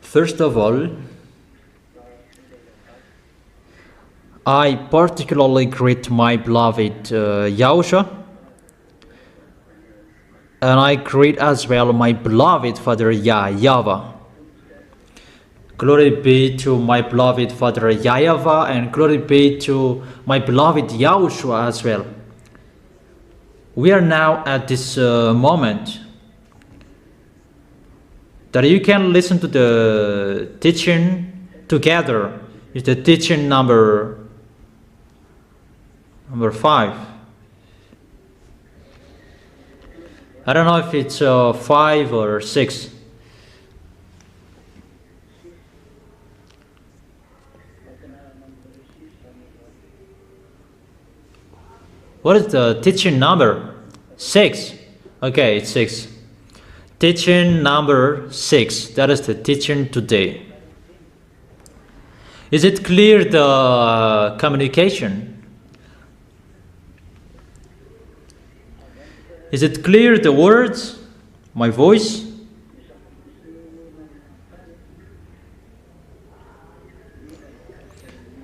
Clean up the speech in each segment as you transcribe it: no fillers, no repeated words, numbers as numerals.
First of all, I particularly greet my beloved YAHOSHUAH, and I greet as well my beloved Father YAHVAH. Glory be to my beloved Father YAHVAH, and glory be to my beloved YAHOSHUAH as well. We are now at this moment that you can listen to the teaching together. It's the teaching number 5. I don't know if it's 5 or 6. What is the teaching number? 6. Okay, it's 6. Teaching number 6. That is the teaching today. Is it clear, the communication? Is it clear, the words? My voice?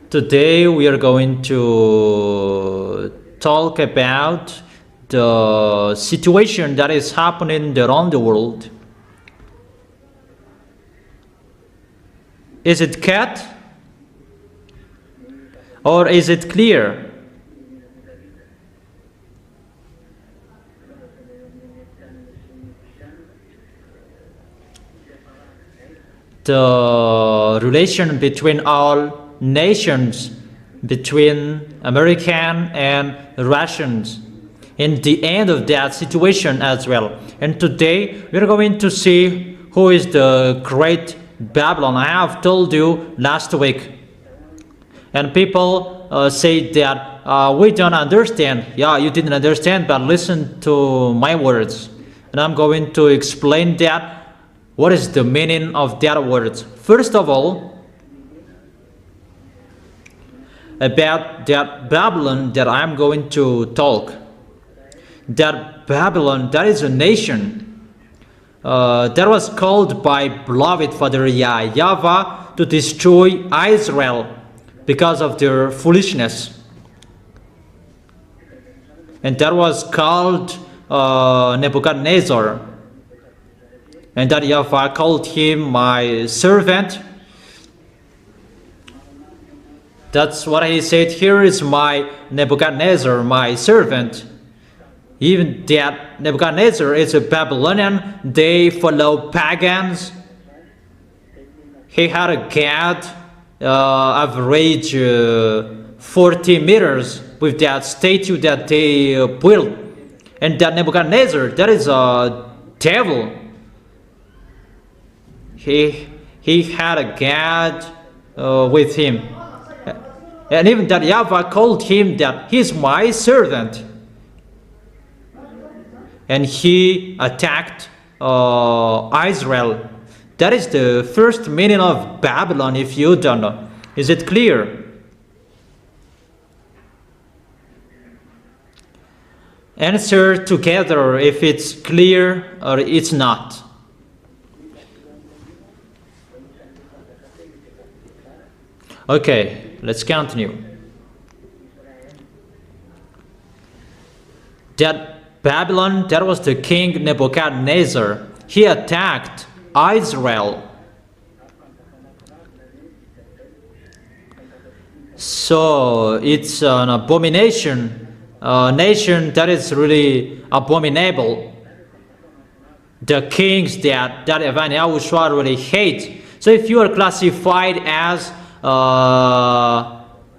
Today we are going to talk about the situation that is happening around the world. Is it cut? Or is it clear? The relation between all nations, between American and Russians, in the end of that situation as well. And today we are going to see who is the great Babylon. I have told you last week, and people say that we don't understand. Yeah, you didn't understand, but listen to my words, and I'm going to explain that. What is the meaning of that words? First of all, about that Babylon that I'm going to talk. That Babylon, that is a nation that was called by beloved Father YAHVAH to destroy Israel because of their foolishness. And that was called Nebuchadnezzar. And that YAHVAH called him my servant. That's what he said. Here is my Nebuchadnezzar, my servant. Even that Nebuchadnezzar is a Babylonian. They follow pagans. He had a god average 40 meters with that statue that they built. And that Nebuchadnezzar, that is a devil. He had a god with him. And even that YAHVAH called him that he's my servant. And he attacked Israel. That is the first meaning of Babylon, if you don't know. Is it clear? Answer together if it's clear or it's not. Okay, let's continue. That Babylon, that was the king Nebuchadnezzar. He attacked Israel. So it's an abomination, a nation that is really abominable. The kings that YAHOSHUAH really hates. So if you are classified as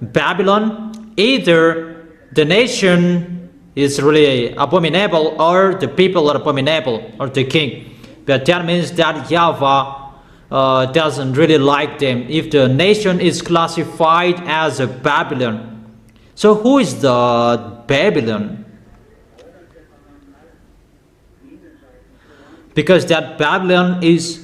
Babylon, either the nation is really abominable or the people are abominable or the king. But that means that YAHVAH doesn't really like them if the nation is classified as a Babylon. So who is the Babylon? Because that Babylon is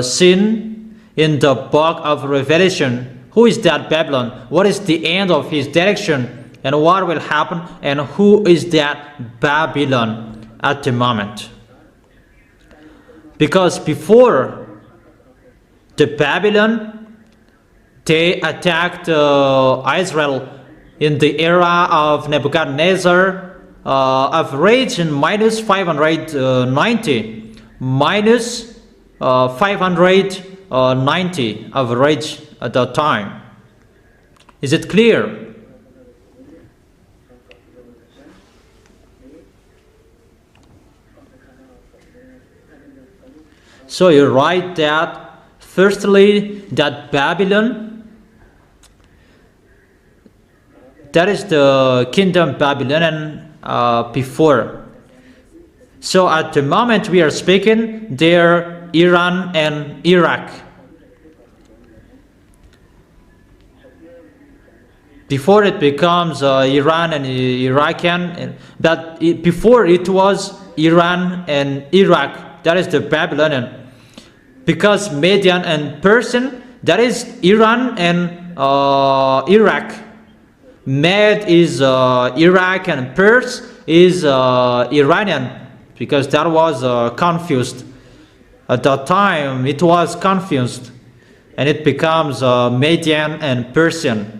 seen in the book of Revelation. Who is that Babylon? What is the end of his direction? and what will happen, and who is that Babylon at the moment. Because before the Babylon, they attacked Israel in the era of Nebuchadnezzar, average in minus 590, minus 590 average at that time. Is it clear? So you write that firstly, that Babylon, that is the kingdom Babylonian before. So at the moment we are speaking, they're Iran and Iraq. Before it becomes Iran and Iraqian, but before it was Iran and Iraq, that is the Babylonian. Because Median and Persian, that is Iran and Iraq. Med is Iraq and Pers is Iranian, because that was confused. At that time it was confused, and it becomes Median and Persian.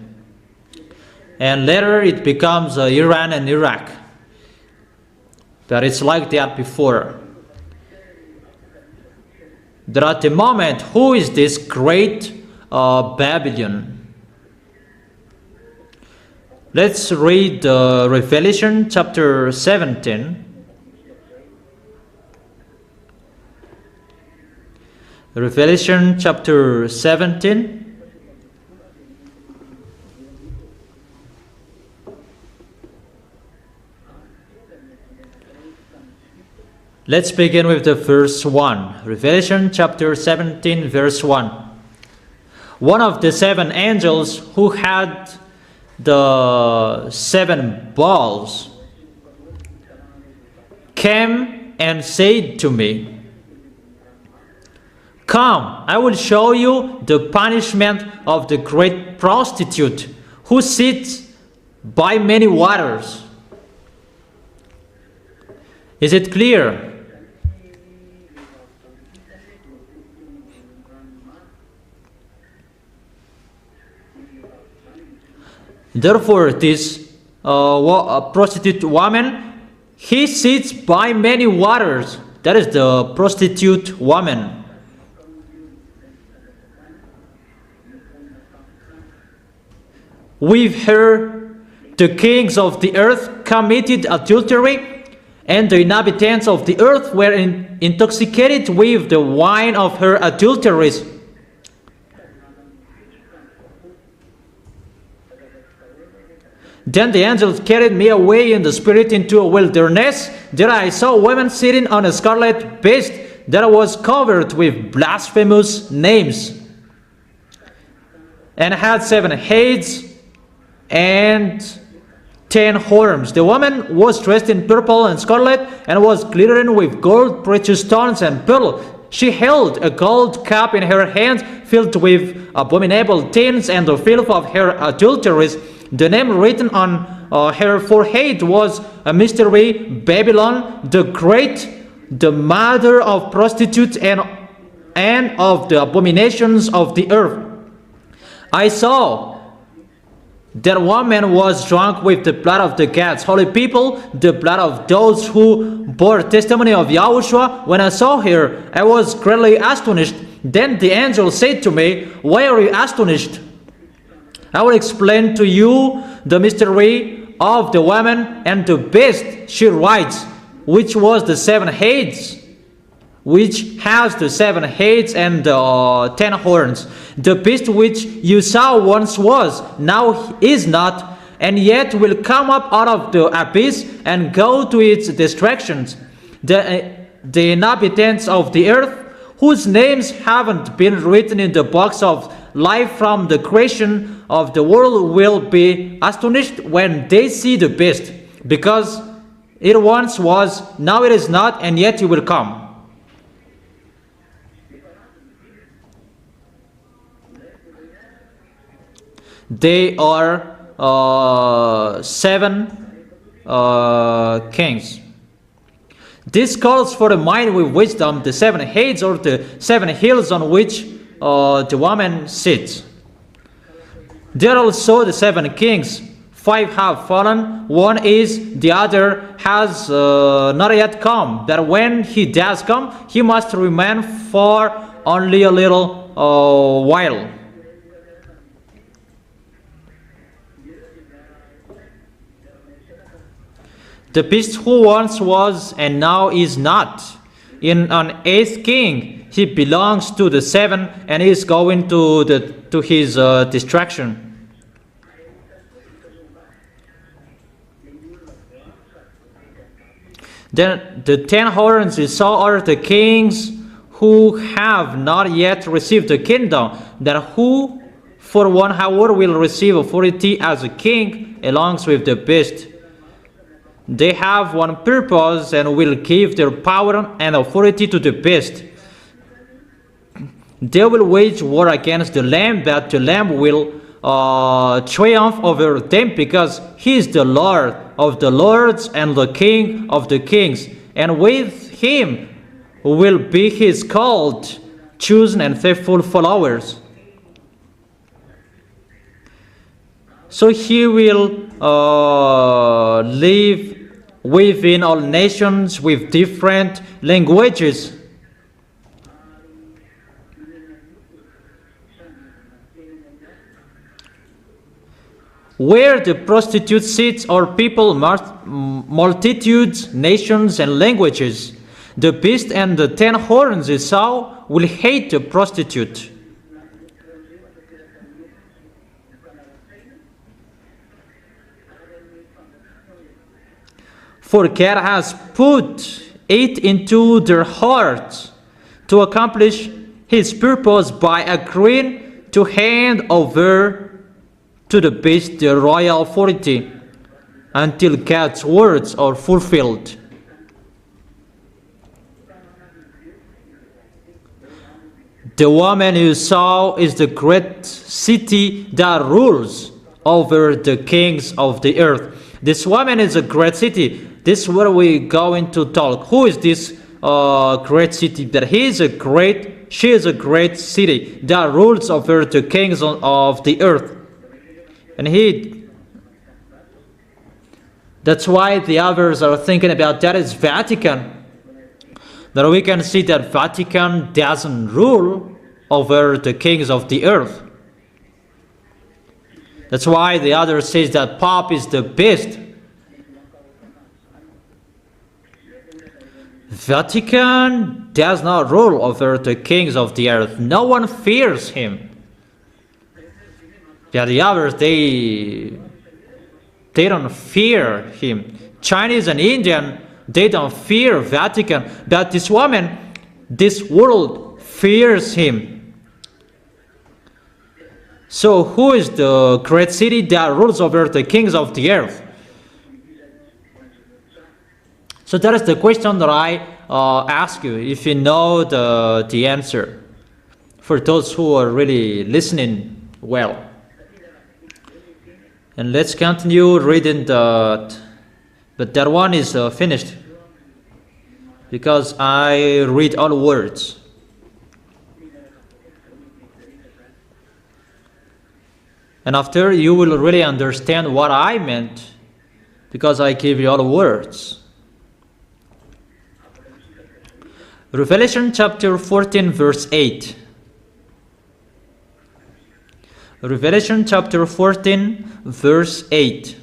And later it becomes Iran and Iraq. But it's like that before. That at the moment, who is this great Babylon? Let's read Revelation chapter 17. Revelation chapter 17. Let's begin with the verse 1. Revelation chapter 17, verse 1. One of the seven angels who had the seven bowls came and said to me, "Come, I will show you the punishment of the great prostitute who sits by many waters." Is it clear? Therefore, this prostitute woman, he sits by many waters. That is the prostitute woman. With her, the kings of the earth committed adultery, and the inhabitants of the earth were intoxicated with the wine of her adulteries. Then the angels carried me away in the spirit into a wilderness. There I saw a woman sitting on a scarlet beast that was covered with blasphemous names, and had 7 heads and 10 horns. The woman was dressed in purple and scarlet, and was glittering with gold, precious stones, and pearl. She held a gold cup in her hand, filled with abominable things and the filth of her adulteries. The name written on her forehead was a mystery, Babylon the Great, the mother of prostitutes and of the abominations of the earth. I saw that woman was drunk with the blood of the gods, holy people, the blood of those who bore testimony of YAHOSHUAH. When I saw her, I was greatly astonished. Then the angel said to me, "Why are you astonished? I will explain to you the mystery of the woman and the beast she rides, which was the 7 heads, which has the 7 heads and 10 horns. The beast which you saw once was, now is not, and yet will come up out of the abyss and go to its destructions. The inhabitants of the earth, whose names haven't been written in the books of life from the creation of the world, will be astonished when they see the beast, because it once was, now it is not, and yet it will come." They are seven kings. This calls for the mind with wisdom, the seven heads or the seven hills on which the woman sits. There are also the seven kings. 5 have fallen, one is, the other has not yet come. That when he does come, he must remain for only a little while. The beast who once was and now is not. In an 8th king, he belongs to the 7 and is going to his destruction. Then the 10 horns you saw are the kings who have not yet received the kingdom, then who for 1 hour will receive authority as a king along with the beast. They have one purpose and will give their power and authority to the beast. They will wage war against the Lamb, but the Lamb will triumph over them because he is the Lord of the lords and the King of the kings. And with him will be his called, chosen and faithful followers. So he will live within all nations with different languages. Where the prostitute sits are people, multitudes, nations, and languages. The beast and the 10 horns you saw will hate the prostitute. For God has put it into their hearts to accomplish his purpose by agreeing to hand over to the beast the royal authority until God's words are fulfilled. The woman you saw is the great city that rules over the kings of the earth. This woman is a great city. This is where we going to talk. Who is this great city? That she is a great city that rules over the kings of the earth. And that's why the others are thinking about that is Vatican. That we can see that Vatican doesn't rule over the kings of the earth. That's why the other says that Pope is the beast. Vatican does not rule over the kings of the earth. No one fears him. Yeah, the others, they don't fear him. Chinese and Indian, they don't fear Vatican. But this woman, this world fears him. So who is the great city that rules over the kings of the earth? So that is the question that I ask you, if you know the answer, for those who are really listening well. And let's continue reading but that one is finished, because I read all words. And after you will really understand what I meant, because I give you all words. Revelation chapter 14 verse 8. Revelation chapter 14 verse 8.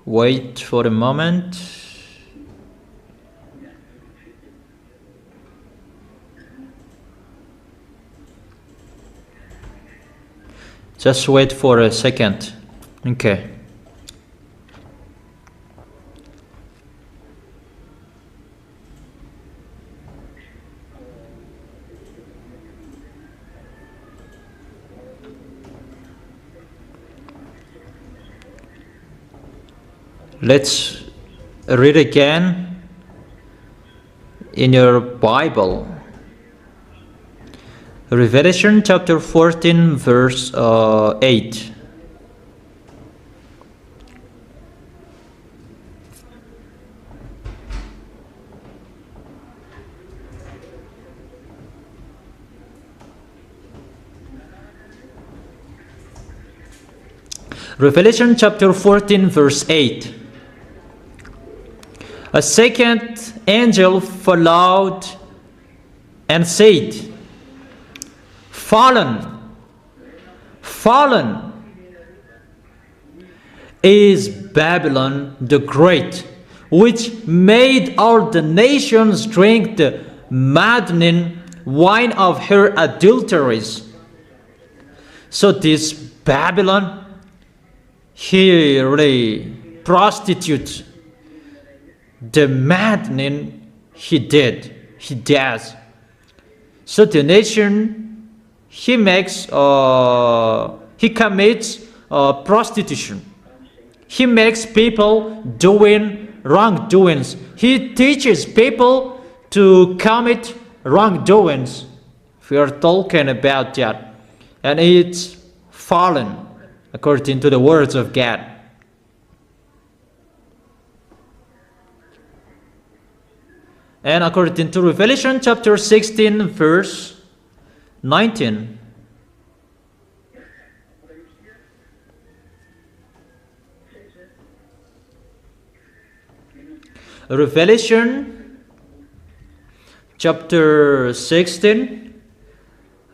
Wait for a moment. Just wait for a second. Okay. Let's read again in your Bible. Revelation chapter 14 verse 8. Revelation chapter 14 verse 8. A second angel followed and said, Fallen, fallen is Babylon the Great, which made all the nations drink the maddening wine of her adulteries. So this Babylon, he really prostitutes. The maddening he does. So the nation, he commits prostitution. He makes people doing wrongdoings. He teaches people to commit wrongdoings. We are talking about that. And it's fallen, according to the words of God. And according to Revelation chapter 16 verse 19. Revelation chapter 16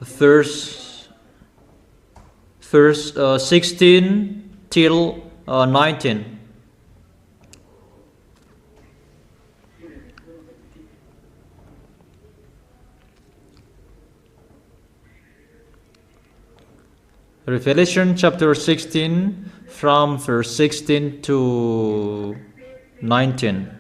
verse 16 till 19. Revelation chapter 16 from verse 16 to 19.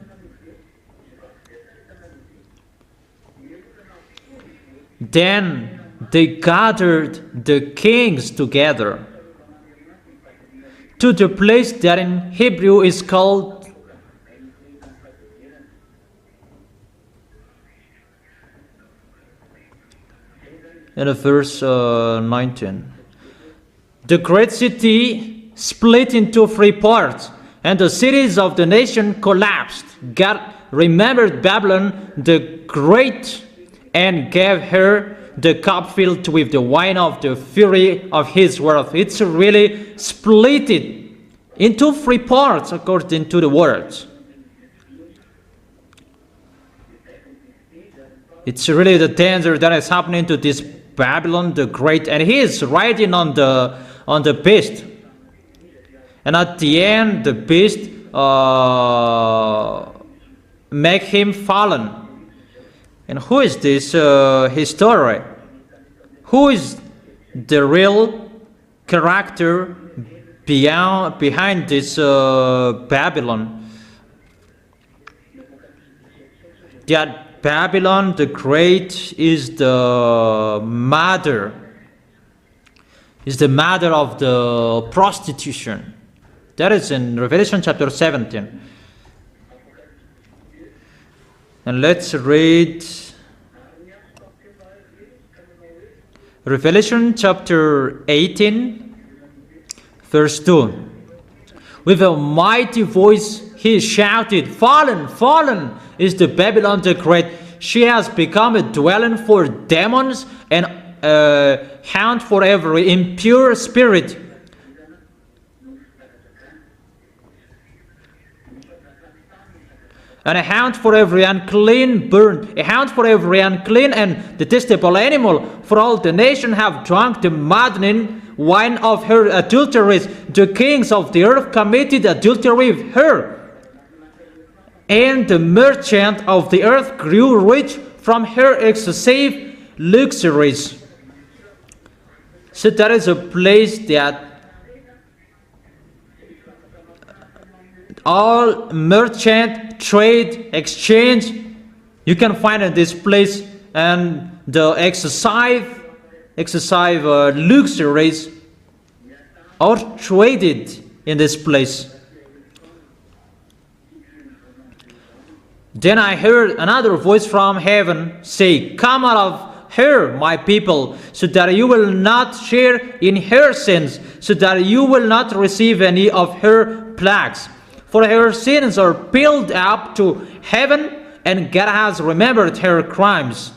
Then they gathered the kings together to the place that in Hebrew is called in verse 19. The great city split into 3 parts, and the cities of the nation collapsed. God remembered Babylon the Great and gave her the cup filled with the wine of the fury of his wrath. It's really split it into 3 parts according to the words. It's really the danger that is happening to this Babylon the Great, and he is riding on the beast. And at the end, the beast make him fallen. And who is this story? Who is the real character behind this Babylon? That Babylon the Great is the mother of the prostitution. That is in Revelation chapter 17. And let's read Revelation chapter 18, verse 2. With a mighty voice he shouted, Fallen, fallen is the Babylon the Great. She has become a dwelling for demons and a haunt for every impure spirit. And a haunt for every unclean bird, a haunt for every unclean and detestable animal, for all the nation have drunk the maddening wine of her adulteries. The kings of the earth committed adultery with her, and the merchant of the earth grew rich from her excessive luxuries. So that is a place that all merchant, trade, exchange, you can find in this place, and the excessive luxuries are traded in this place. Then I heard another voice from heaven say, "Come out of her, my people, so that you will not share in her sins, so that you will not receive any of her plagues. For her sins are piled up to heaven, and God has remembered her crimes.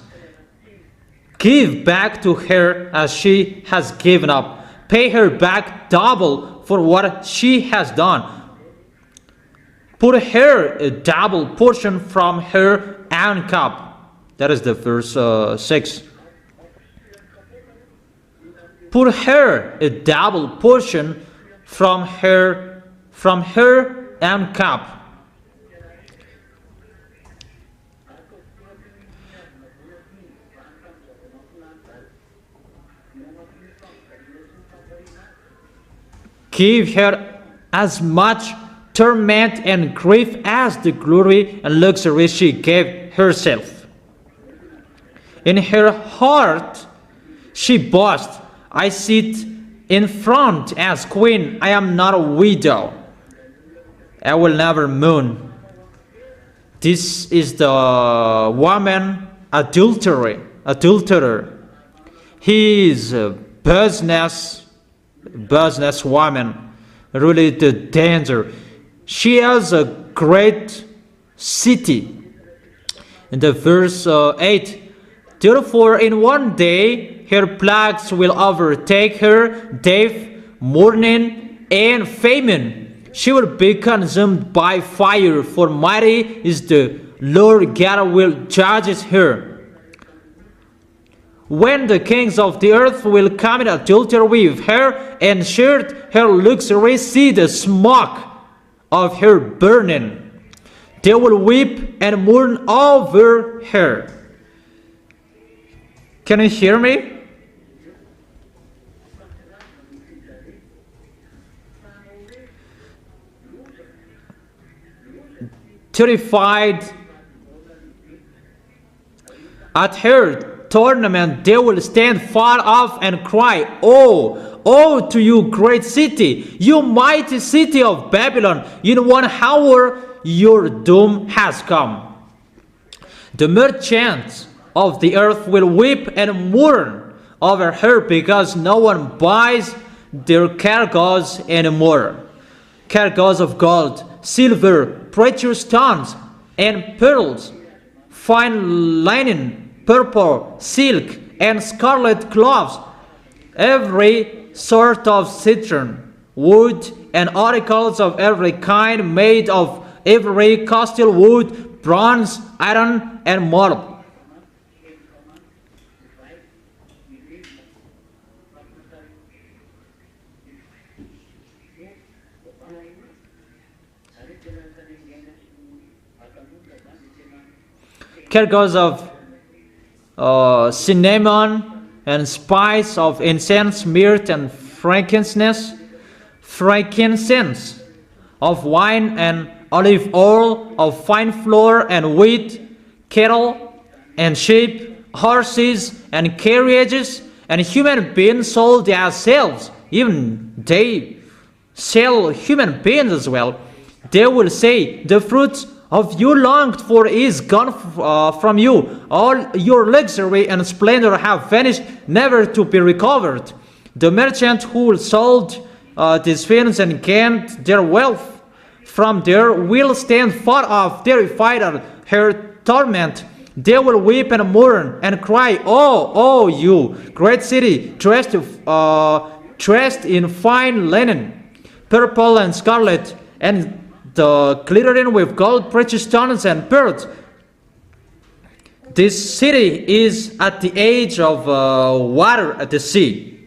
Give back to her as she has given up. Pay her back double for what she has done. Put her a double portion from her own cup." That is the verse 6. Put her a double portion from her own cup. Give her as much torment and grief as the glory and luxury she gave herself. In her heart she boasts, "I sit in front as queen. I am not a widow. I will never mourn." This is the woman adulterer. He is a business woman, really the danger. She has a great city. In the verse 8, "Therefore in one day her plagues will overtake her, death, mourning, and famine. She will be consumed by fire, for mighty is the Lord God will judge her. When the kings of the earth will commit adultery with her and share her luxury, see the smoke of her burning. They will weep and mourn over her." Can you hear me? Terrified at her tournament, they will stand far off and cry, "Oh, oh to you, great city, you mighty city of Babylon! In 1 hour your doom has come." The merchants of the earth will weep and mourn over her, because no one buys their cargoes anymore. Cargoes of gold, silver, precious stones, and pearls, fine linen, purple, silk, and scarlet cloths, every sort of citron, wood, and articles of every kind made of every costly wood, bronze, iron, and marble. Cargoes of cinnamon and spice, of incense, myrrh, and frankincense, of wine and olive oil, of fine flour and wheat, cattle and sheep, horses and carriages, and human beings sold as slaves. Even they sell human beings as well. They will say, "The fruit of you longed for is gone from you. All your luxury and splendor have vanished, never to be recovered." The merchant who sold these things and gained their wealth from there will stand far off, terrified at her torment. They will weep and mourn and cry, "Oh, oh, you great city, dressed in fine linen, purple and scarlet, and glittering with gold, precious stones, and pearls. This city is at the edge of water at the sea."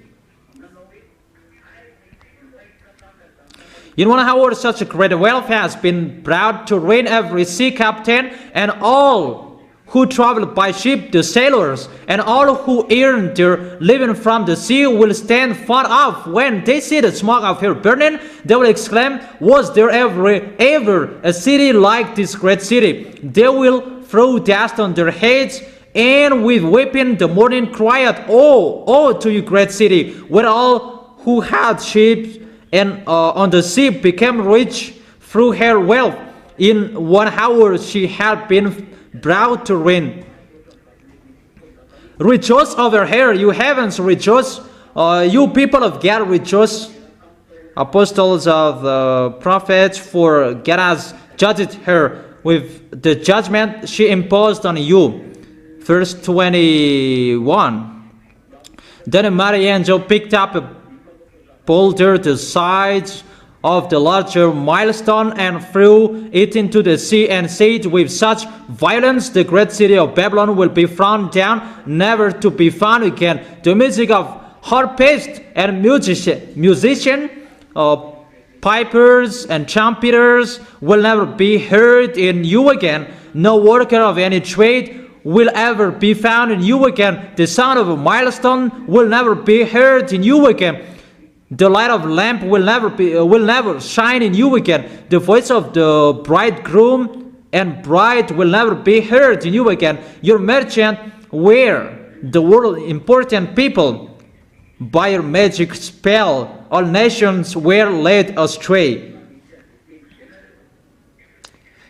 In 1 hour such a great wealth has been brought to ruin every sea captain, and all who travel by ship, the sailors, and all who earn their living from the sea will stand far off. When they see the smoke of her burning, they will exclaim, "Was there ever a city like this great city?" They will throw dust on their heads, and with weeping the mourning cry out, "Oh, oh to you, great city, where all who had ships and on the sea became rich through her wealth." in 1 hour she had been brought to ruin. Rejoice over her, you heavens, rejoice. You people of God, rejoice. Apostles of the prophets, for God has judged her with the judgment she imposed on you. Verse 21. Then a mighty angel picked up a boulder the size of the larger milestone and threw it into the sea, and said with such violence, the great city of Babylon will be thrown down, never to be found again. The music of harpists and musicians, pipers and trumpeters will never be heard in you again. No worker of any trade will ever be found in you again. The sound of a milestone will never be heard in you again. The light of lamp will never shine in you again. The voice of the bridegroom and bride will never be heard in you again. Your merchant were the world important people. By your magic spell, all nations were led astray.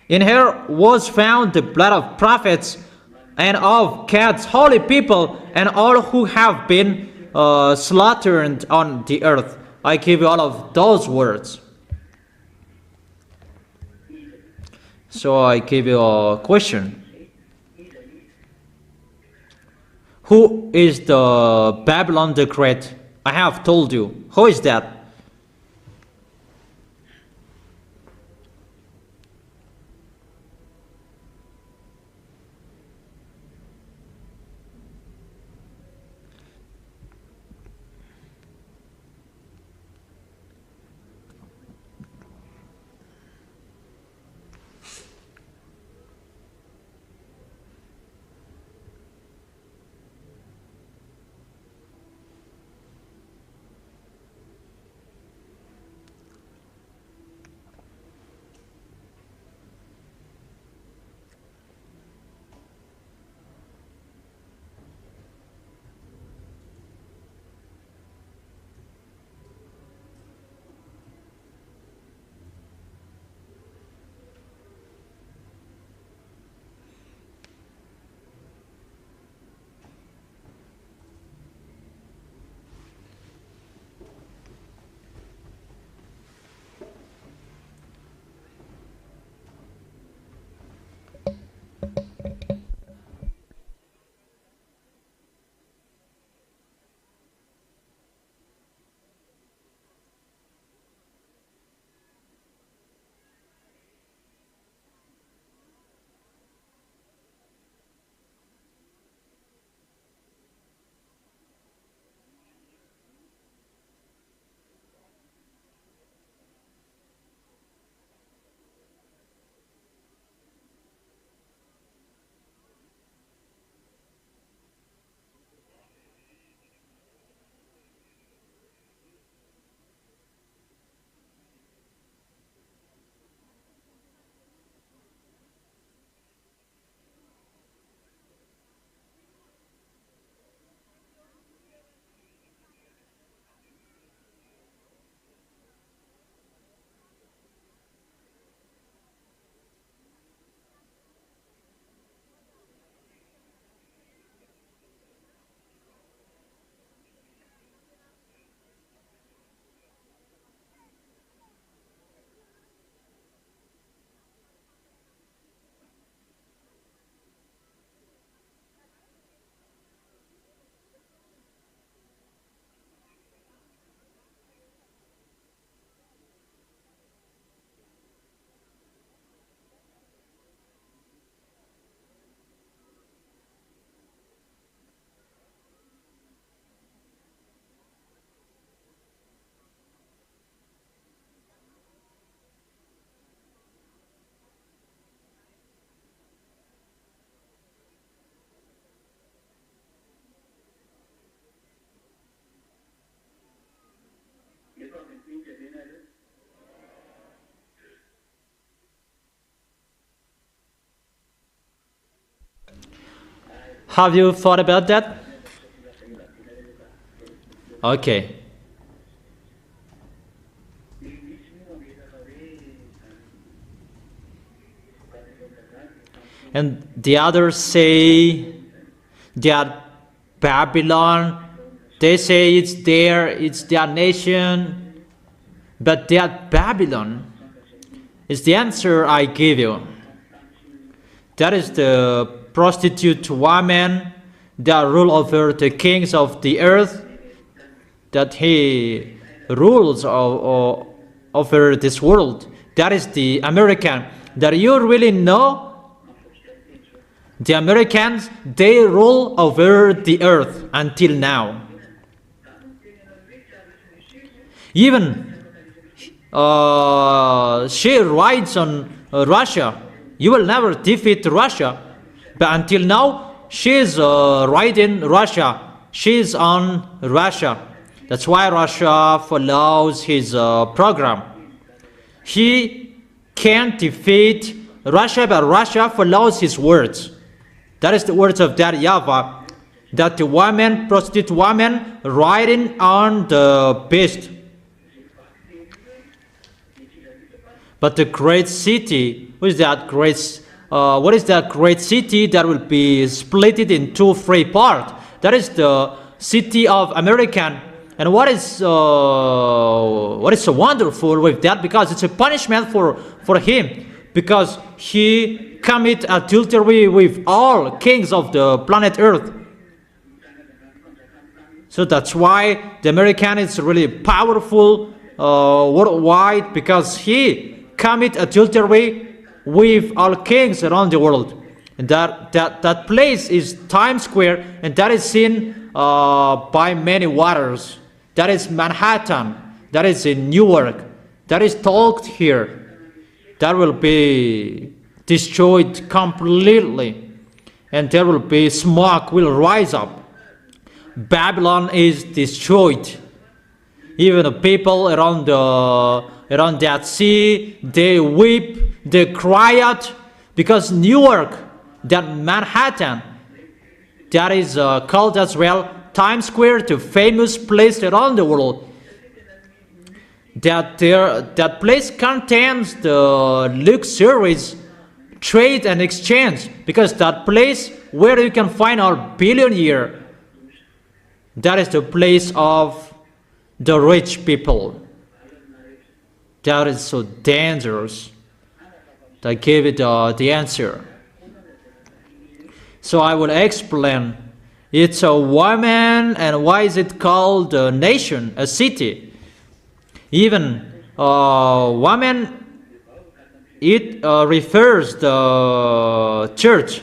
In her was found the blood of prophets and of God's holy people, and all who have been slaughtered on the earth. I give you all of those words. So I give you a question. Who is the Babylon the Great? I have told you. Who is that? Have you thought about that? Okay. and the others say that Babylon, they say it's their nation, but that Babylon is the answer I give you. That is the prostitute woman that rule over the kings of the earth, that he rules over this world. That is the American. That you really know, the Americans, they rule over the earth until now. Even she rides on Russia. You will never defeat Russia. But until now, she is riding Russia. She is on Russia. That's why Russia follows his program. He can't defeat Russia, but Russia follows his words. That is the words of that YAHVAH, that the woman, prostitute woman, riding on the beast. But the great city, what is that great city that will be split into three parts? That is the city of American. And what is so wonderful with that? Because it's a punishment for him, because he commit adultery with all kings of the planet Earth. So that's why the American is really powerful worldwide, because he commit adultery with all kings around the world. And that place is Times Square, and that is seen by many waters. That is Manhattan. That is in Newark. That is talked here. That will be destroyed completely, and there will be smoke will rise up. Babylon is destroyed. Even the people around that sea, they weep, they cry out, because Newark, that Manhattan, that is called as well Times Square, the famous place around the world. That place contains the luxuries, trade and exchange, because that place where you can find our billionaire, that is the place of the rich people. That is so dangerous. I gave it the answer. So I will explain. It's a woman, and why is it called a nation, a city? Even woman, it refers the church.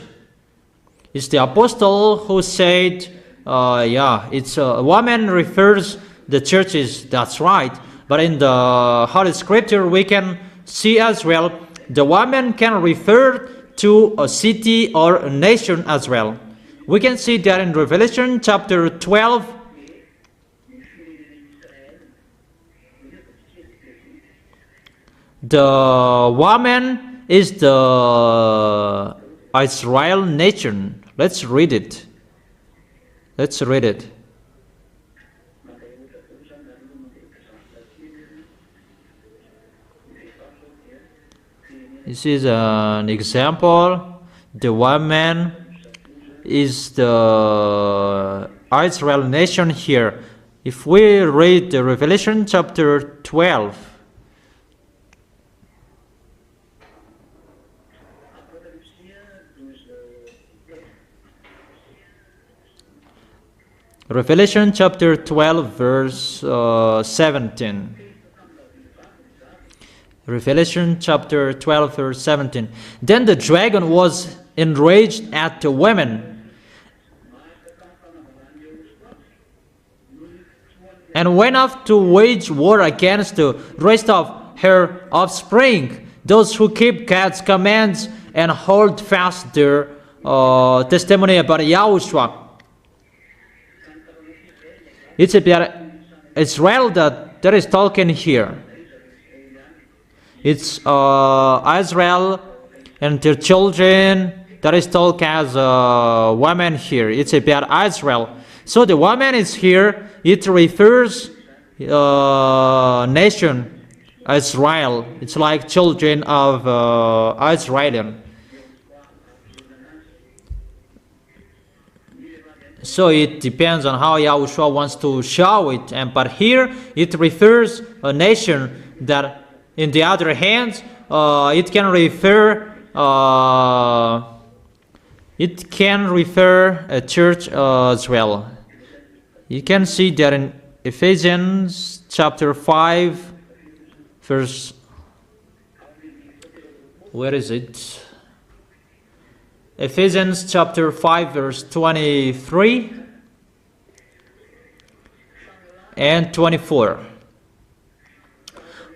It's the apostle who said, it's a woman refers the churches. That's right. But in the Holy Scripture, we can see as well, the woman can refer to a city or a nation as well. We can see that in Revelation chapter 12. The woman is the Israel nation. Let's read it. Let's read it. This is an example. The woman is the Israel nation here. If we read the Revelation chapter 12, Revelation chapter 12 verse 17. Revelation chapter 12 verse 17. Then the dragon was enraged at the women and went off to wage war against the rest of her offspring, those who keep God's commands and hold fast their testimony about YAHOSHUAH. It's about Israel that is talking here. It's Israel and their children that is talked as women here. It's about Israel. So the woman is here. It refers nation Israel. It's like children of Israel. So it depends on how Yahushua wants to show it. But here it refers a nation that, in the other hand, it can refer a church as well. You can see that in Ephesians chapter 5, verse, where is it? Ephesians chapter 5, verse 23 and 24.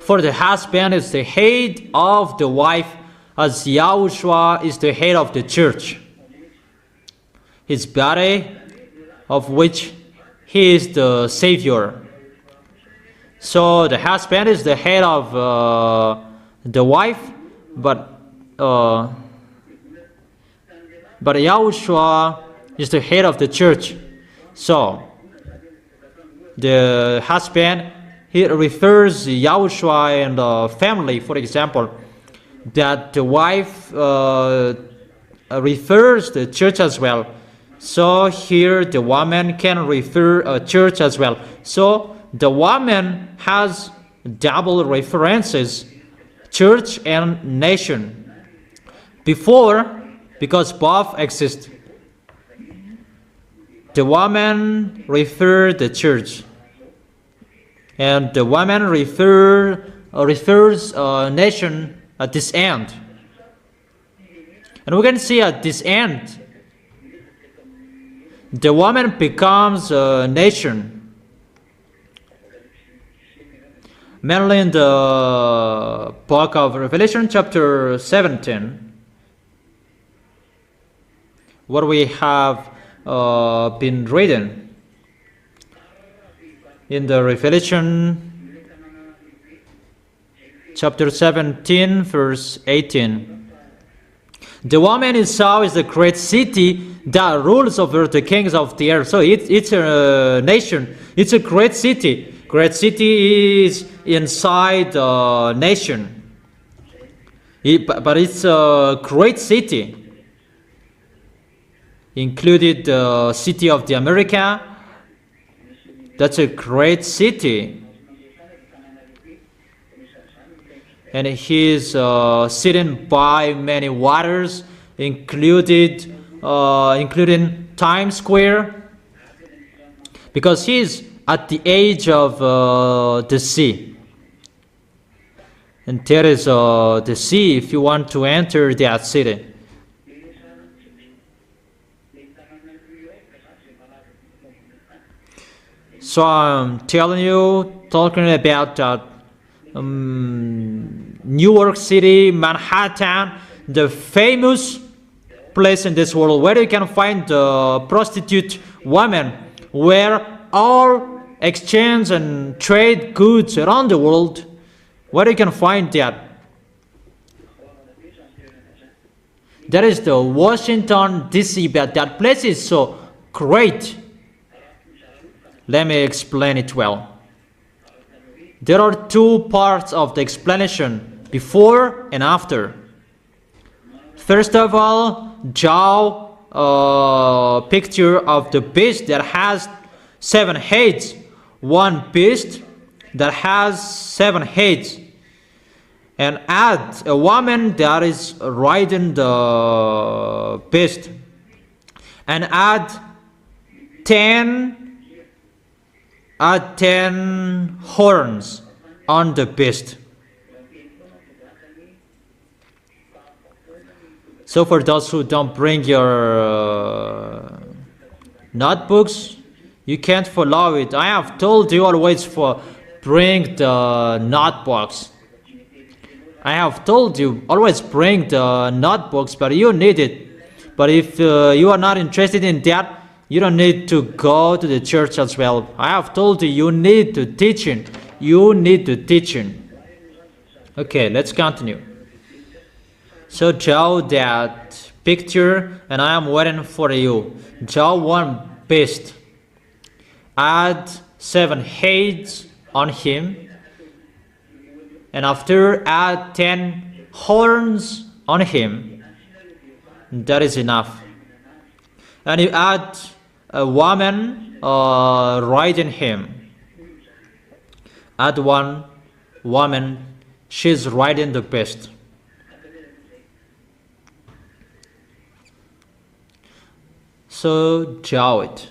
For the husband is the head of the wife, as YAHOSHUAH is the head of the church, his body, of which he is the Savior. So the husband is the head of the wife, but YAHOSHUAH is the head of the church. So the husband, he refers YAHOSHUAH and the family, for example, that the wife refers the church as well. So here the woman can refer a church as well. So the woman has double references, church and nation. Before, because both exist, the woman refers the church, and the woman refers a nation at this end. And we can see at this end, the woman becomes a nation. Mainly in the book of Revelation, chapter 17, what we have been reading. In the Revelation, chapter 17, verse 18. The woman you saw is the great city that rules over the kings of the earth. So it's a nation. It's a great city. Great city is inside a nation. But it's a great city. Included the city of the America. That's a great city. And he is sitting by many waters, including Times Square, because he is at the edge of the sea. And there is the sea if you want to enter that city. So I'm telling you, talking about New York City, Manhattan, the famous place in this world where you can find the prostitute women, where all exchange and trade goods around the world, where you can find that. That is the Washington, D.C., but that place is so great. Let me explain it well. There are two parts of the explanation, before and after. First of all, draw a picture of the beast that has 7 heads. One beast that has 7 heads. And add a woman that is riding the beast. And add 10 horns on the beast. So for those who don't bring your notebooks, you can't follow it. I have told you always bring the notebooks. I have told you always bring the notebooks, but you need it. But if you are not interested in that, you don't need to go to the church as well. I have told you, you need to teaching. You need to teaching. Okay, let's continue. So draw that picture, and I am waiting for you. Draw one beast. Add 7 heads on him. And after, add 10 horns on him. That is enough. And you add a woman riding him. At one woman, she's riding the beast. So draw it.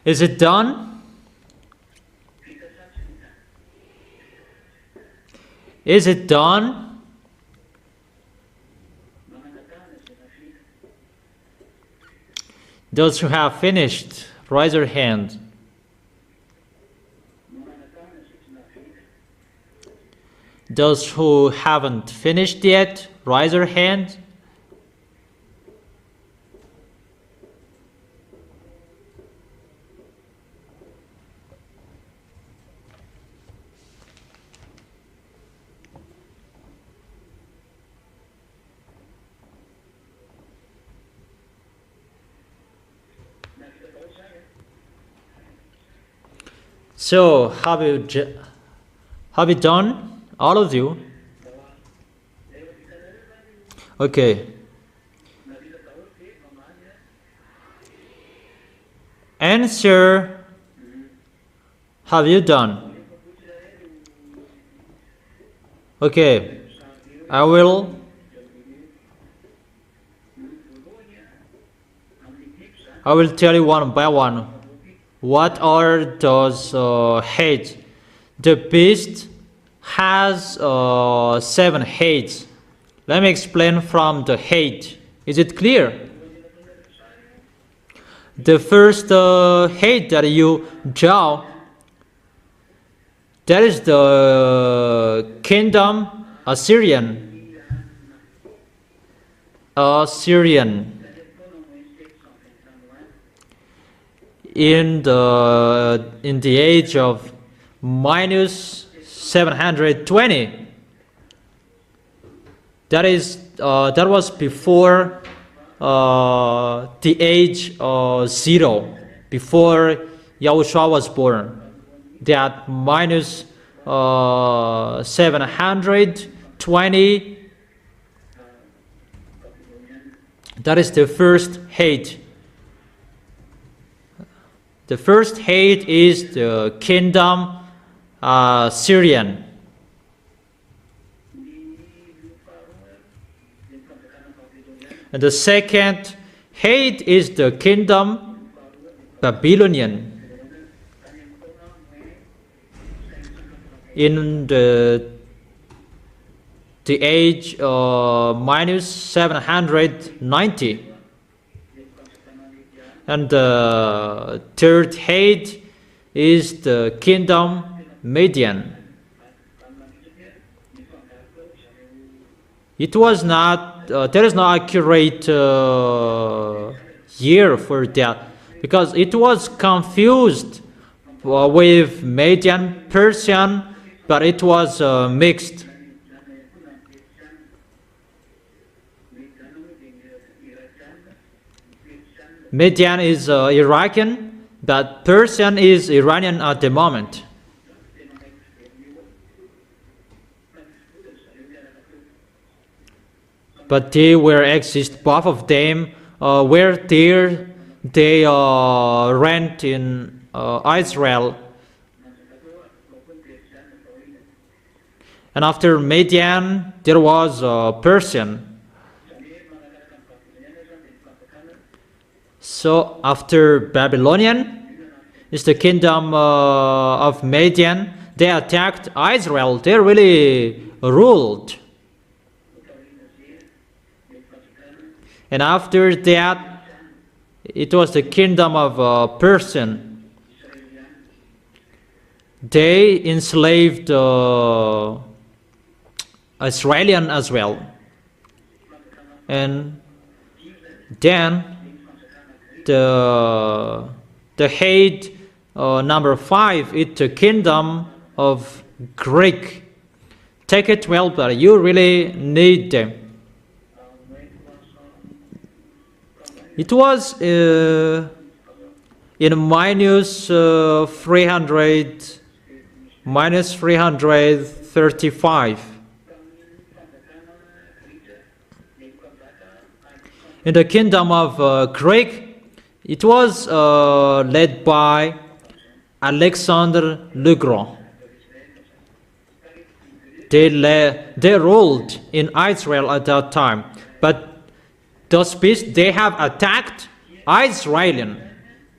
Is it done? Is it done? Those who have finished, raise your hand. Those who haven't finished yet, raise your hand. So, have you done, all of you? Okay. Answer, have you done? Okay, I will tell you one by one. What are those heads? The beast has 7 heads. Let me explain from the head. Is it clear? The first head that you draw, that is the kingdom Assyrian. In the age of minus 720. That was before the age 0, before YAHOSHUAH was born. That minus 720, that is the first hate. The first hate is the kingdom Syrian. And the second hate is the kingdom Babylonian. In the age minus 790. And the third hate is the kingdom Median. It was not, there is no accurate year for that, because it was confused with Median Persian, but it was mixed. Median is Iraqi, but Persian is Iranian at the moment. But they were exist, both of them were there. They rent in Israel. And after Median, there was Persian. So after Babylonian is the kingdom of Median. They attacked Israel. They really ruled. And after that, it was the kingdom of Persian. They enslaved Israelian as well. And then the head number 5 is the kingdom of Greek. Take it well, but you really need them. It was in minus 335. In the kingdom of Greek, it was led by Alexander the Great. They ruled in Israel at that time, but those beasts, they have attacked Israelian.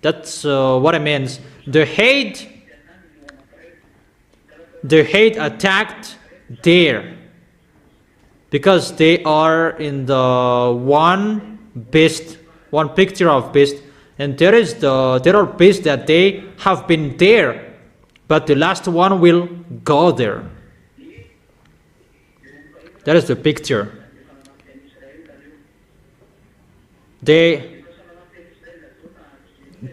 That's what it means. The hate attacked there because they are in the one beast, one picture of beast, and there are beasts that they have been there, but the last one will go there. That is the picture. They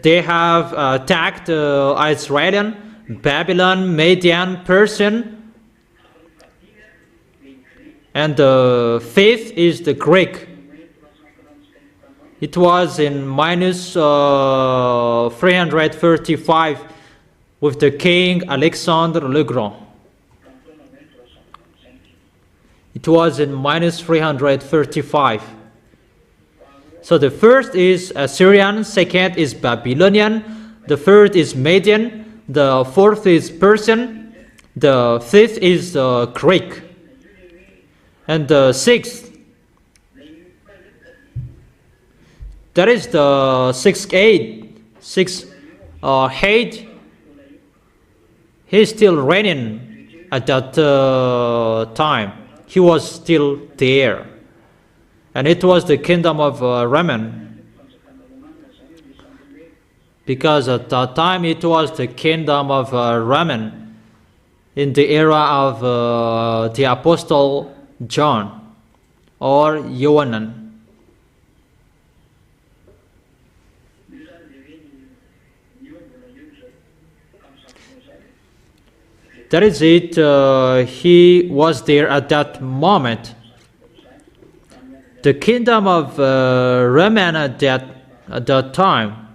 have attacked Israelian, Babylon, Median, Persian, and the fifth is the Greek. It was in minus 335 with the king Alexander the Great. It was in minus 335. So the first is Assyrian, second is Babylonian, the third is Median, the fourth is Persian, the fifth is Greek, and the sixth, that is the sixth head, he's still reigning at that time. He was still there. And it was the kingdom of Raman. Because at that time it was the kingdom of Raman in the era of the Apostle John or Yohanan. That is it. He was there at that moment. The kingdom of Raman at that time.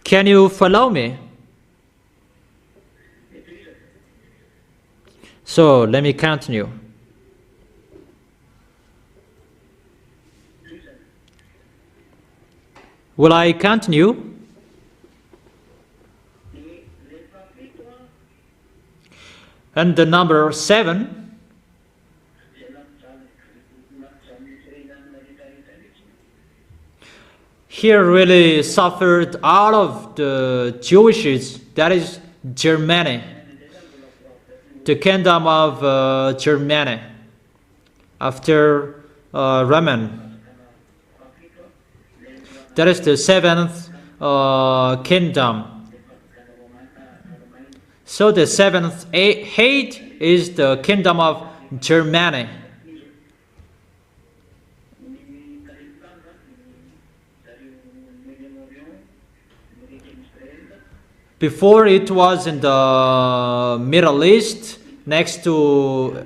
Can you follow me? So let me continue. Will I continue? And the number 7, here really suffered all of the Jewishes, that is Germany, the kingdom of Germany after Raman. That is the 7th kingdom. So the 7th head is the kingdom of Germany. Before it was in the Middle East, next to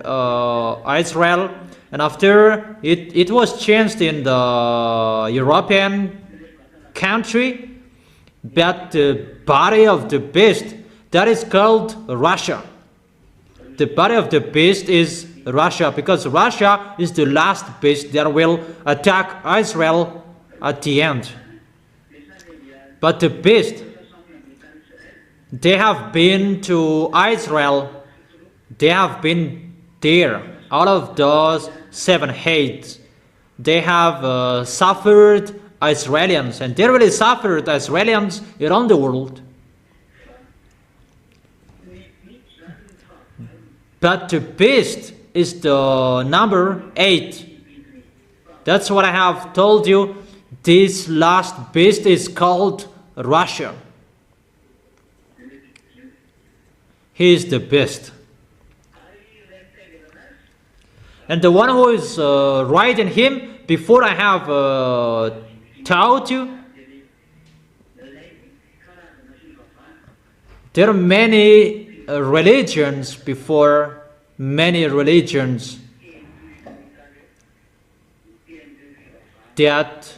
Israel, and after it was changed in the European country, but the body of the beast, that is called Russia. The body of the beast is Russia, because Russia is the last beast that will attack Israel at the end. But the beast, they have been to Israel, they have been there. Out of those 7 hates, they have suffered Israelis, and they really suffered Israelis around the world. But the beast is the number 8. That's what I have told you. This last beast is called Russia. He is the beast. And the one who is riding him, before I have taught you, there are many religions before, many religions that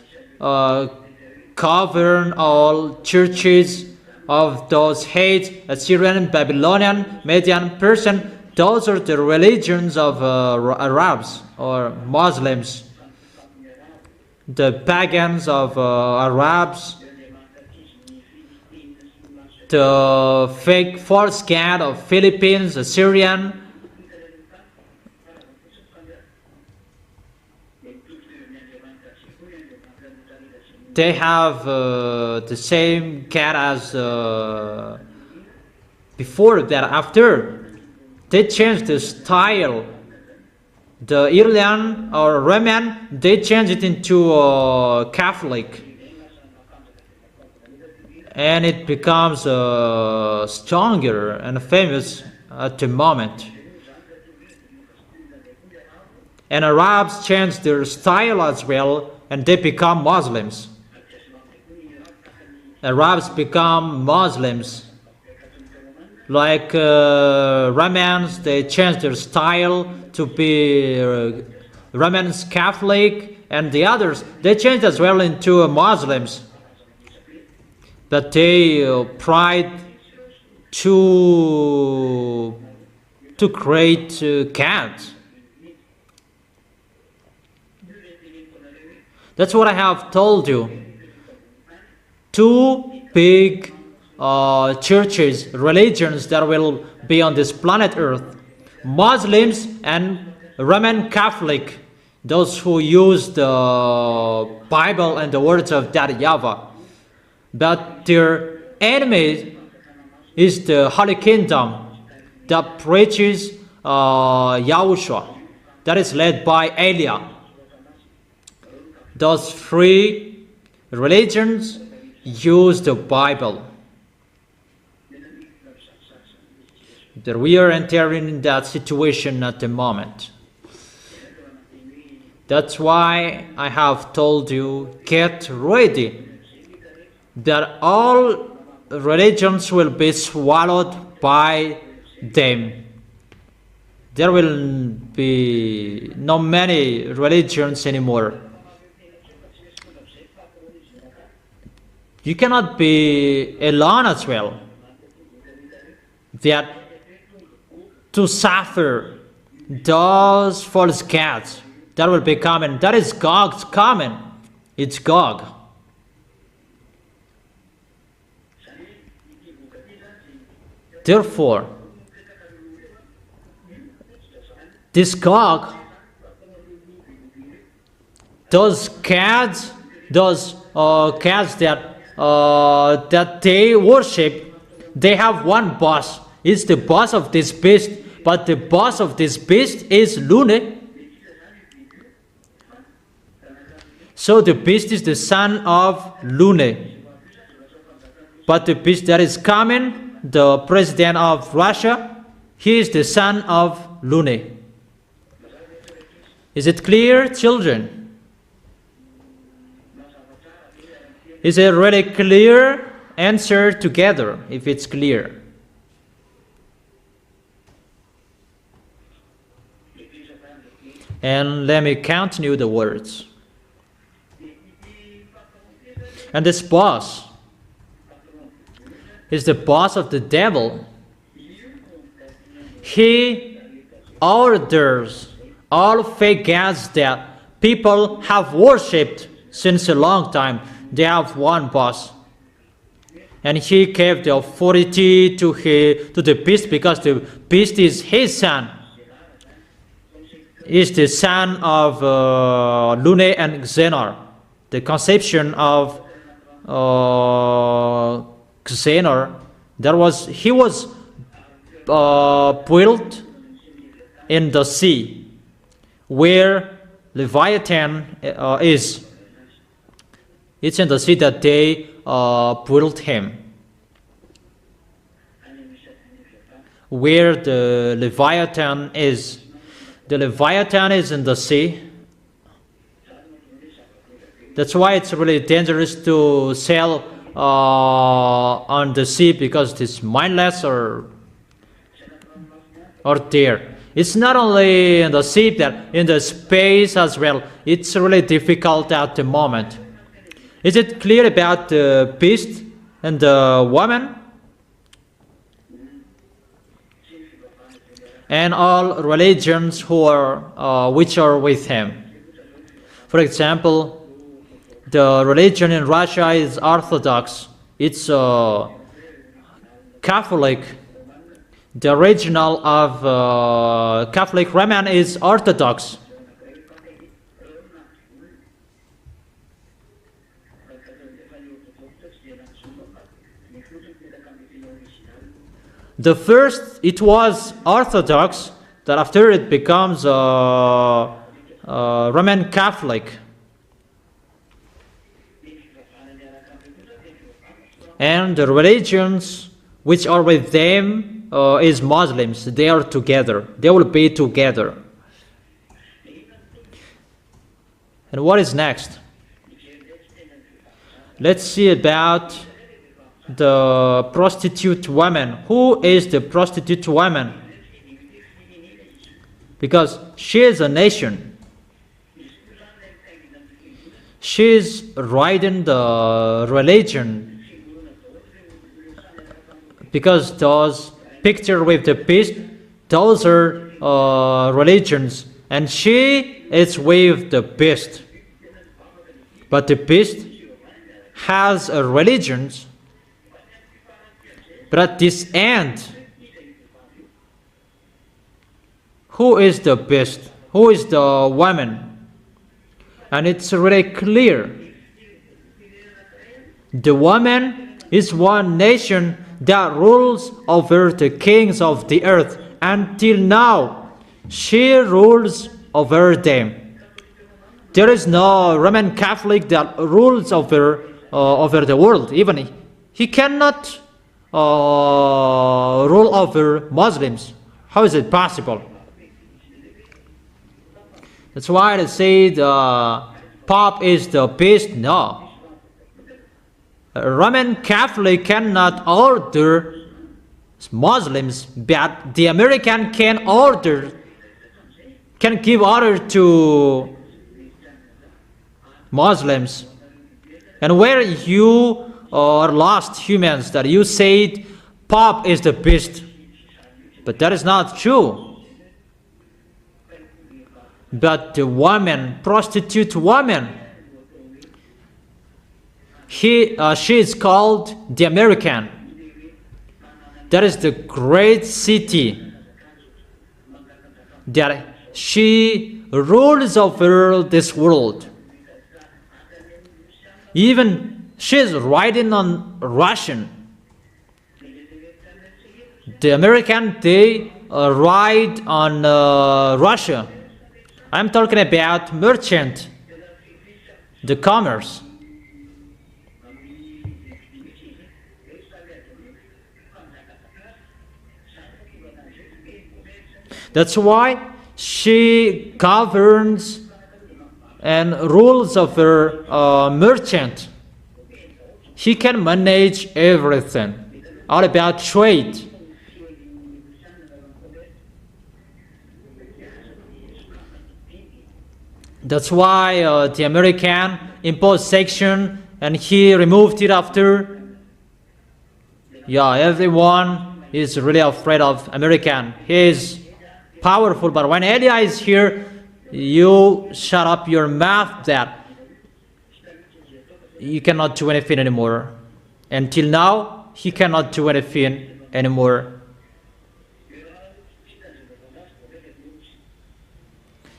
govern all churches of those hates, Assyrian, Babylonian, Median, Persian. Those are the religions of Arabs or Muslims, the pagans of Arabs, the fake false god of Philippines, Assyrian. They have the same god as before that. After they changed the style, the Iranian or Roman, they changed it into Catholic, and it becomes stronger and famous at the moment. And Arabs changed their style as well, and they become Muslims. Arabs become Muslims. Like Romans, they changed their style to be Romans Catholic, and the others, they changed as well into Muslims. But they tried to create gods. That's what I have told you. 2 big churches, religions that will be on this planet Earth: Muslims and Roman Catholic, those who use the Bible and the words of that YAHVAH. But their enemy is the Holy Kingdom that preaches YAHOSHUAH, that is led by Elia. Those 3 religions use the Bible. That we are entering in that situation at the moment. That's why I have told you, get ready, that all religions will be swallowed by them. There will be not many religions anymore. You cannot be alone as well. That to suffer those false gods that will be coming. That is Gog's coming. It's Gog. Therefore, this Gog, those gods, those gods that they worship, they have one boss. It's the boss of this beast, but the boss of this beast is Lune. So the beast is the son of Lune. But the beast that is coming, the president of Russia, he is the son of Lune. Is it clear, children? Is it really clear? Answer together if it's clear. And let me continue the words. And this boss is the boss of the devil. He orders all fake gods that people have worshipped since a long time. They have one boss. And he gave the authority to the beast because the beast is his son. Is the son of Lune and Xenor. The conception of Xenor, he was built in the sea, where Leviathan is. It's in the sea that they built him. Where the Leviathan is. The Leviathan is in the sea. That's why it's really dangerous to sail on the sea, because it's mindless or there. It's not only in the sea, but in the space as well. It's really difficult at the moment. Is it clear about the beast and the woman? And all religions which are with him. For example, the religion in Russia is Orthodox. It's Catholic. The original of Catholic Roman is Orthodox. The first, it was Orthodox, that after it becomes Roman Catholic. And the religions which are with them is Muslims. They are together. They will be together. And what is next? Let's see about the prostitute woman. Who is the prostitute woman? Because she is a nation. She is riding the religion. Because those pictures with the beast, those are religions. And she is with the beast. But the beast has a religion. But at this end, who is the beast? Who is the woman? And it's really clear. The woman is one nation that rules over the kings of the earth. Until now, she rules over them. There is no Roman Catholic that rules over the world. Even he cannot rule over Muslims. How is it possible? That's why they say the Pope is the beast. No. A Roman Catholic cannot order Muslims, but the American can give order to Muslims. And where you are lost humans, that you said Pope is the beast, but that is not true. But the woman, prostitute woman, she is called the American. That is the great city that she rules over this world. Even she is writing on Russian. The American, they write on Russia. I'm talking about merchant, the commerce. That's why she governs and rules over merchant. He can manage everything, all about trade. That's why the American imposed sanction and he removed it after. Yeah, everyone is really afraid of American. He is powerful, but when Elia is here, you shut up your mouth that you cannot do anything anymore. Until now, he cannot do anything anymore.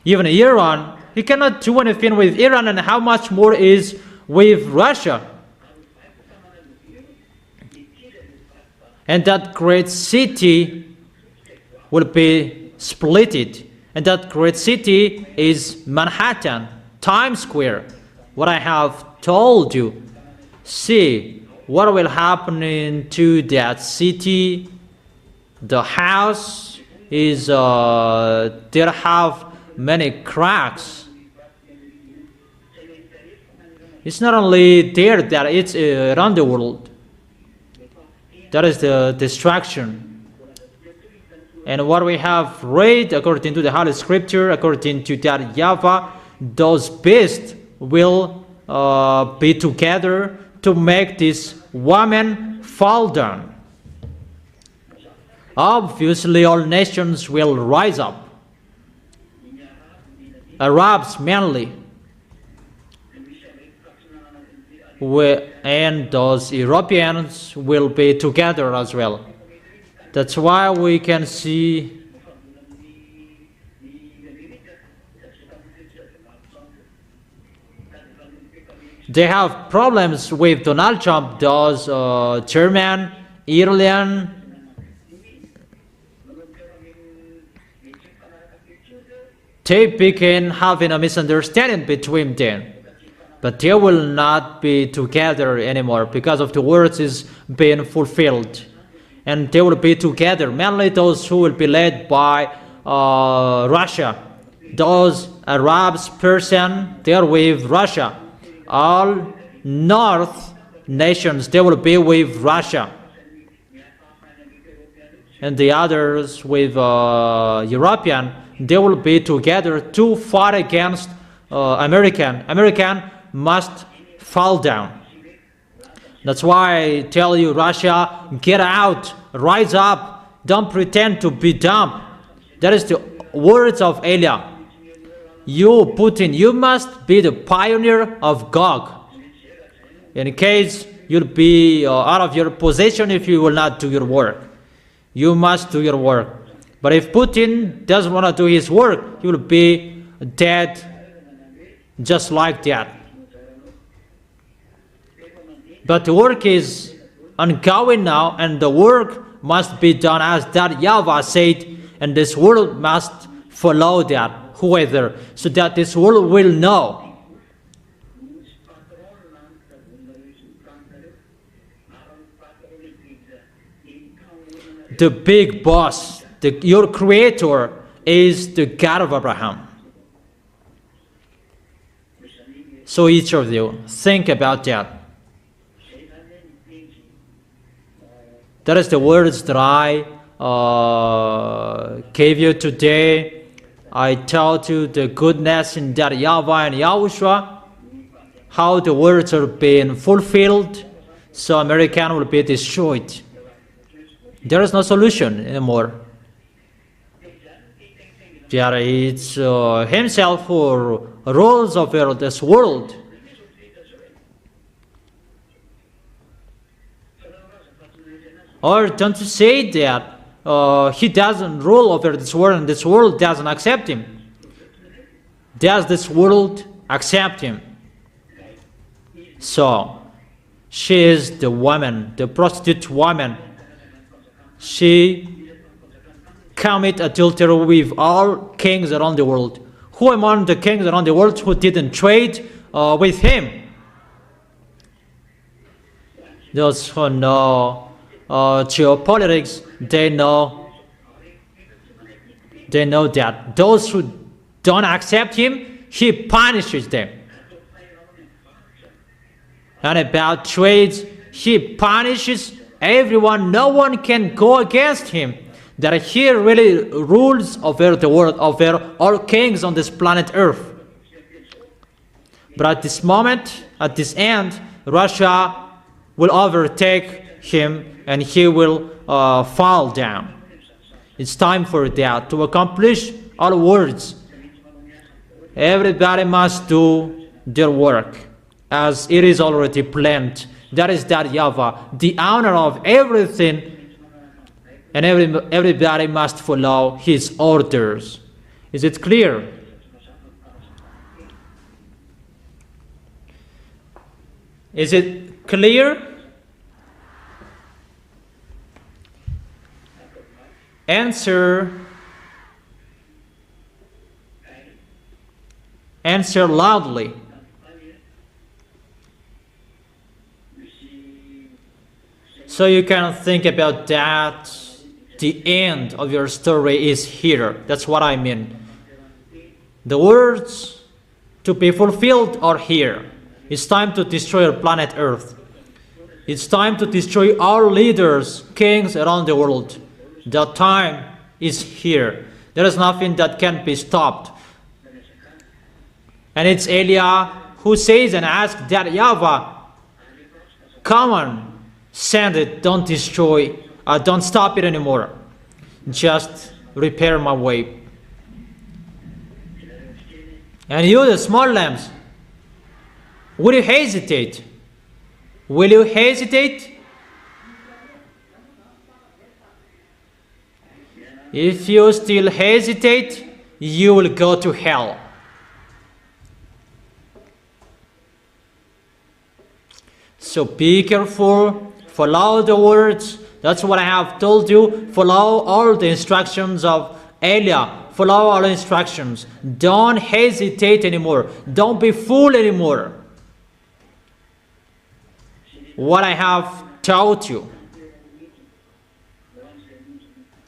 Even Iran, he cannot do anything with Iran, and how much more is with Russia. And that great city will be splitted. And that great city is Manhattan, Times Square. What I have told you. See what will happen into that city. The house is there have many cracks. It's not only there that it's around the world. That is the destruction. And what we have read according to the Holy Scripture, according to that YAHVAH, those beasts will be together to make this woman fall down. Obviously, all nations will rise up. Arabs mainly, and those Europeans will be together as well. That's why we can see they have problems with Donald Trump, those German, Italian, they begin having a misunderstanding between them. But they will not be together anymore because of the words is being fulfilled. And they will be together, mainly those who will be led by Russia. Those Arabs person, they are with Russia. All North nations, they will be with Russia. And the others with European, they will be together to fight against American. American must fall down. That's why I tell you, Russia, get out, rise up, don't pretend to be dumb. That is the words of Elia. You, Putin, you must be the pioneer of Gog. In case you'll be out of your position if you will not do your work. You must do your work. But if Putin doesn't want to do his work, he will be dead just like that. But the work is ongoing now, and the work must be done as that YAHVAH said, and this world must follow that, whoever, so that this world will know. The big boss, your creator, is the God of Abraham. So each of you, think about that. That is the words that I gave you today. I told you the goodness in that YAHVAH and YAHOSHUAH, how the words are being fulfilled, so American will be destroyed. There is no solution anymore. There is himself who rules over this world. Or don't you say that he doesn't rule over this world and this world doesn't accept him? Does this world accept him? So, she is the woman, the prostitute woman. She commit adultery with all kings around the world. Who among the kings around the world who didn't trade with him? Those who know geopolitics, they know that those who don't accept him, he punishes them. And about trades, he punishes everyone. No one can go against him. That he really rules over the world, over all kings on this planet Earth. But at this moment, at this end, Russia will overtake him and he will fall down. It's time for that. To accomplish our words, everybody must do their work as it is already planned. That is that YAHVAH, the owner of everything, and everybody must follow his orders. Is it clear? Is it clear? Answer loudly. So you can think about that. The end of your story is here. That's what I mean. The words to be fulfilled are here. It's time to destroy our planet Earth. It's time to destroy our leaders, kings around the world. The time is here. There is nothing that can be stopped. And it's Elia who says and asks that YAHVAH, come on, send it, don't destroy, don't stop it anymore. Just repair my way. And you, the small lambs, will you hesitate? Will you hesitate? If you still hesitate, you will go to hell. So be careful, follow the words. That's what I have told you. Follow all the instructions of Elia. Follow all instructions. Don't hesitate anymore. Don't be fooled anymore. What I have taught you,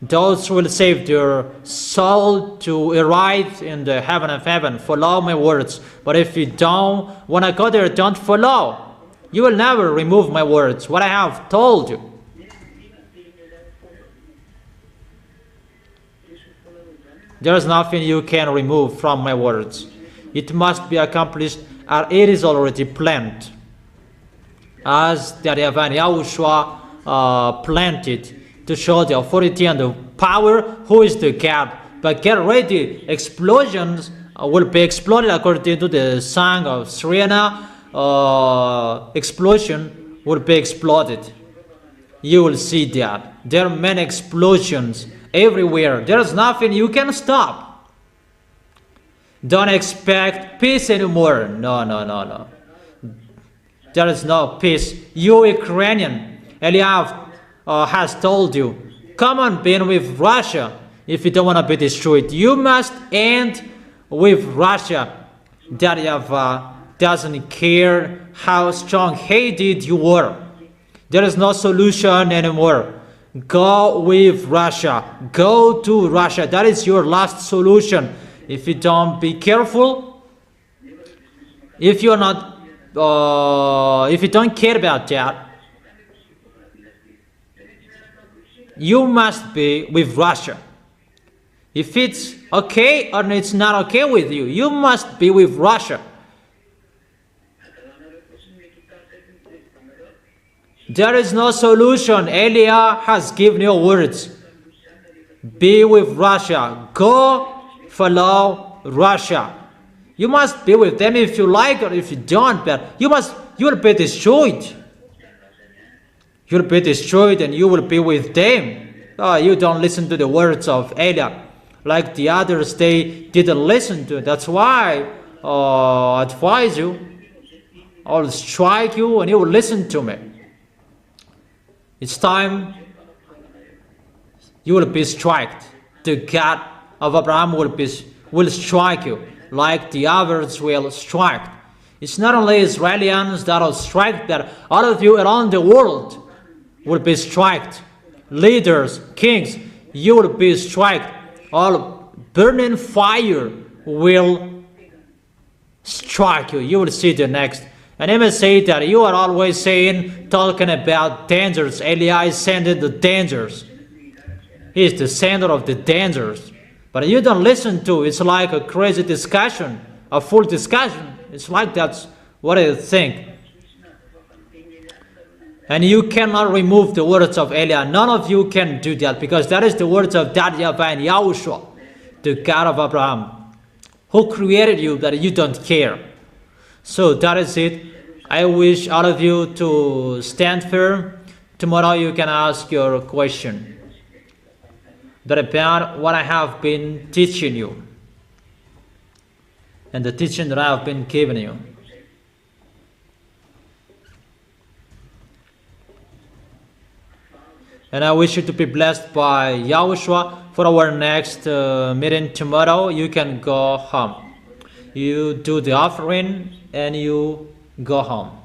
those who will save their soul to arrive in the heaven of heaven. Follow my words. But if you don't want to go there, don't follow. You will never remove my words, what I have told you. There is nothing you can remove from my words. It must be accomplished, and it is already planned. As the YAHVAH and YAHOSHUAH planted to show the authority and the power who is the God. But get ready, explosions will be exploded according to the song of Serena. Explosion will be exploded. You will see that. There are many explosions everywhere. There is nothing you can stop. Don't expect peace anymore. No. There is no peace. You Ukrainian, Eliav has told you, come on, be with Russia if you don't want to be destroyed. You must end with Russia. That YAHVAH doesn't care how strong-headed you were. There is no solution anymore. Go with Russia. Go to Russia. That is your last solution. If you don't be careful, if you're not, if you don't care about that, you must be with Russia. If it's okay or it's not okay with you, you must be with Russia. There is no solution. Elia has given you words. Be with Russia. Go follow Russia. You must be with them if you like or if you don't, but you will be destroyed. You'll be destroyed and you will be with them. You don't listen to the words of Elia. Like the others, they didn't listen to it. That's why I advise you. I'll strike you and you will listen to me. It's time you will be struck. The God of Abraham will strike you like the others will strike. It's not only Israelis that will strike, but all of you around the world will be struck. Leaders, kings, you will be struck. All burning fire will strike you. You will see the next. And I must say that you are always talking about dangers. Elia is sending the dangers. He is the sender of the dangers. But you don't listen to it. It's like a crazy discussion, a full discussion. It's like that's what I think. And you cannot remove the words of Elijah. None of you can do that, because that is the words of that YAHVAH and YAHOSHUAH, the God of Abraham, who created you, that you don't care. So that is it. I wish all of you to stand firm. Tomorrow you can ask your question about what I have been teaching you and the teaching that I have been giving you. And I wish you to be blessed by YAHOSHUAH. For our next meeting tomorrow, you can go home. You do the offering and you go home.